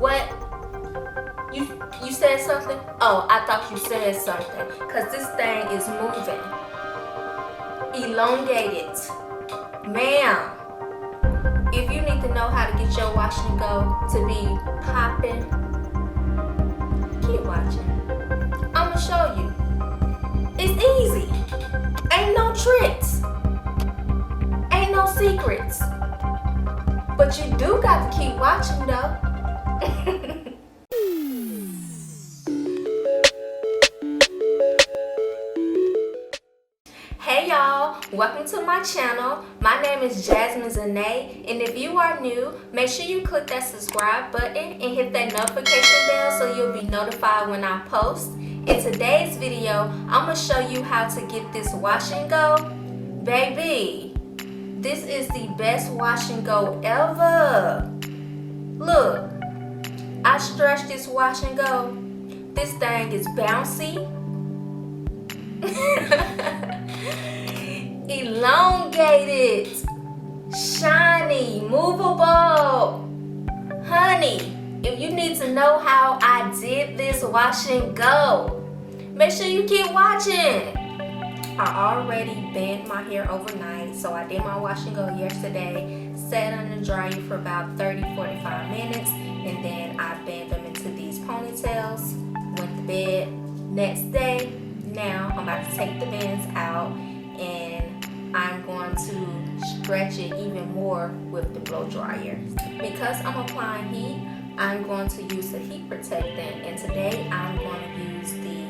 What? You said something? Oh, I thought you said something. Because this thing is moving. Elongated. Ma'am, if you need to know how to get your wash and go to be popping, keep watching. I'ma show you. It's easy. Ain't no tricks. Ain't no secrets. But you do got to keep watching though. Hey y'all, welcome to my channel. My name is Jasmine Zena, and if you are new, make sure you click that subscribe button and hit that notification bell so you'll be notified when I post. In today's video, I'm going to show you how to get this wash and go. Baby, this is the best wash and go ever. Look, I stretched this wash and go. This thing is bouncy. Elongated, shiny, movable. Honey, if you need to know how I did this wash and go, make sure you keep watching. I already bent my hair overnight, so I did my wash and go yesterday, sat on the dryer for about 30-45 minutes, and then I bent them into these ponytails, went to bed. Next day, now I'm about to take the bands out and I'm going to stretch it even more with the blow dryer. Because I'm applying heat, I'm going to use the heat protectant, and today I'm going to use the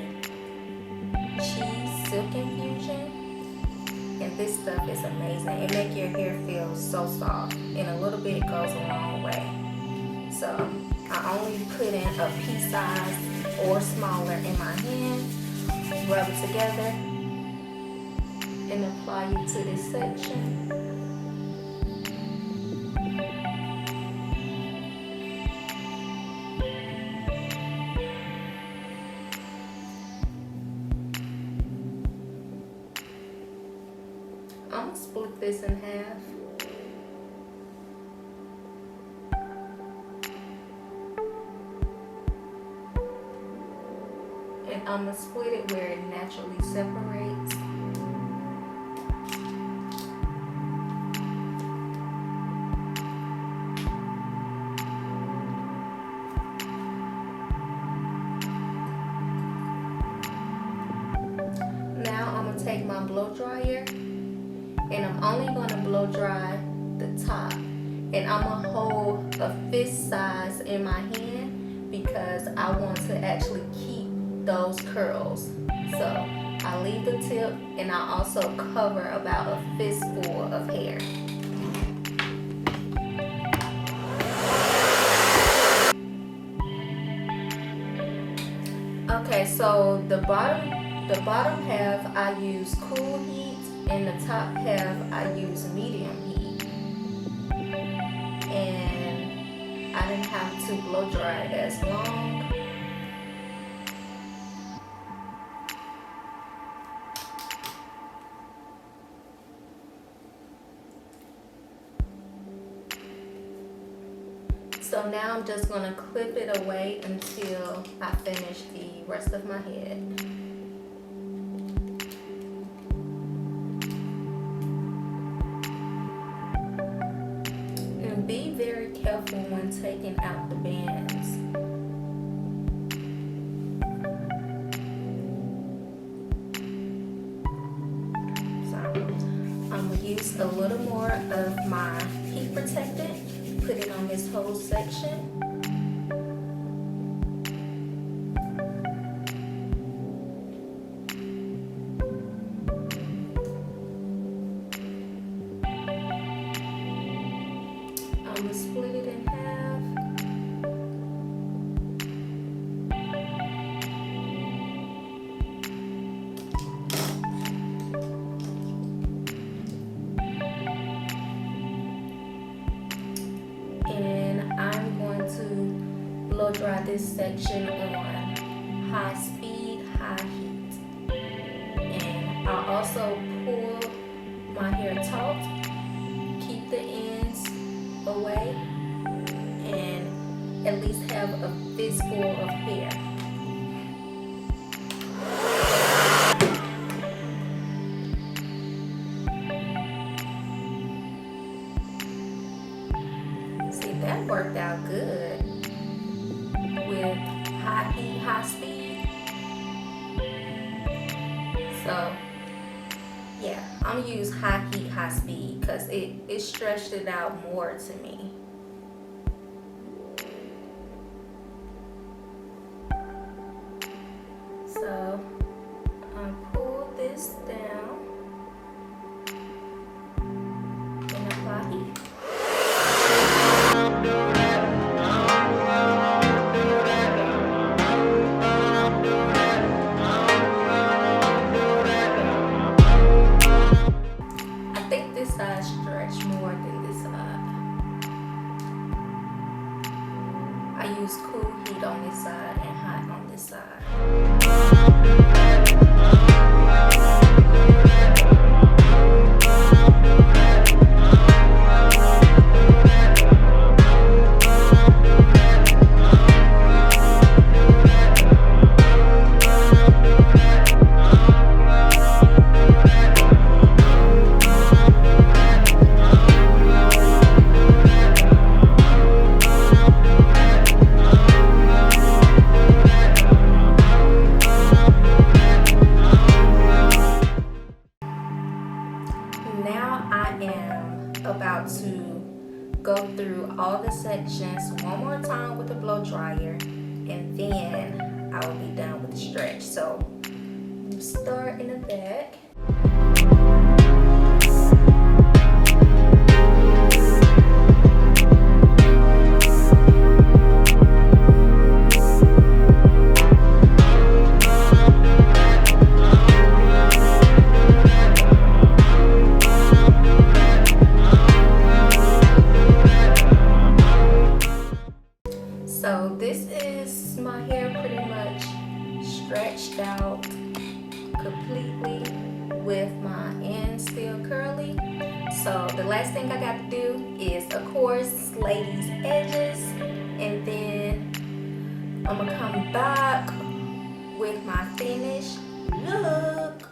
cheese silk infusion, and this stuff is amazing. It makes your hair feel so soft, and a little bit goes a long way. So I only put in a pea size or smaller in my hand, rub it together, and apply it to this section. I'm going to split this in half. And I'm going to split it where it naturally separates. Now I'm going to take my blow dryer, and I'm only going to blow dry the top. And I'm going to hold a fist size in my hand because I want to actually keep those curls. So I leave the tip, and I also cover about a fistful of hair. Okay, so the bottom half I use cool heat, and the top half I use medium heat. And I didn't have to blow dry it as long. So now I'm just going to clip it away until I finish the rest of my head. And be very careful when taking out the bands. So I'm going to use a little more of my heat protectant. Put it on this whole section. I'm going to split it in half. And I'm going to blow dry this section on high speed, high heat. And I'll also pull my hair taut, keep the ends away, and at least have a fistful of hair. See, that worked out good with high heat, high speed. So yeah, I'm gonna use high heat, high speed because it stretched it out more to me. So pull this down and apply heat. I think this side stretched more than this side. I use cool heat on this side and hot on this side. Now I am about to go through all the sections one more time with the blow dryer, and then I will be done with the stretch. So you start in the back. So this is my hair pretty much stretched out completely with my ends still curly. So the last thing I got to do is, of course, lay these edges, and then I'm gonna come back with my finished look.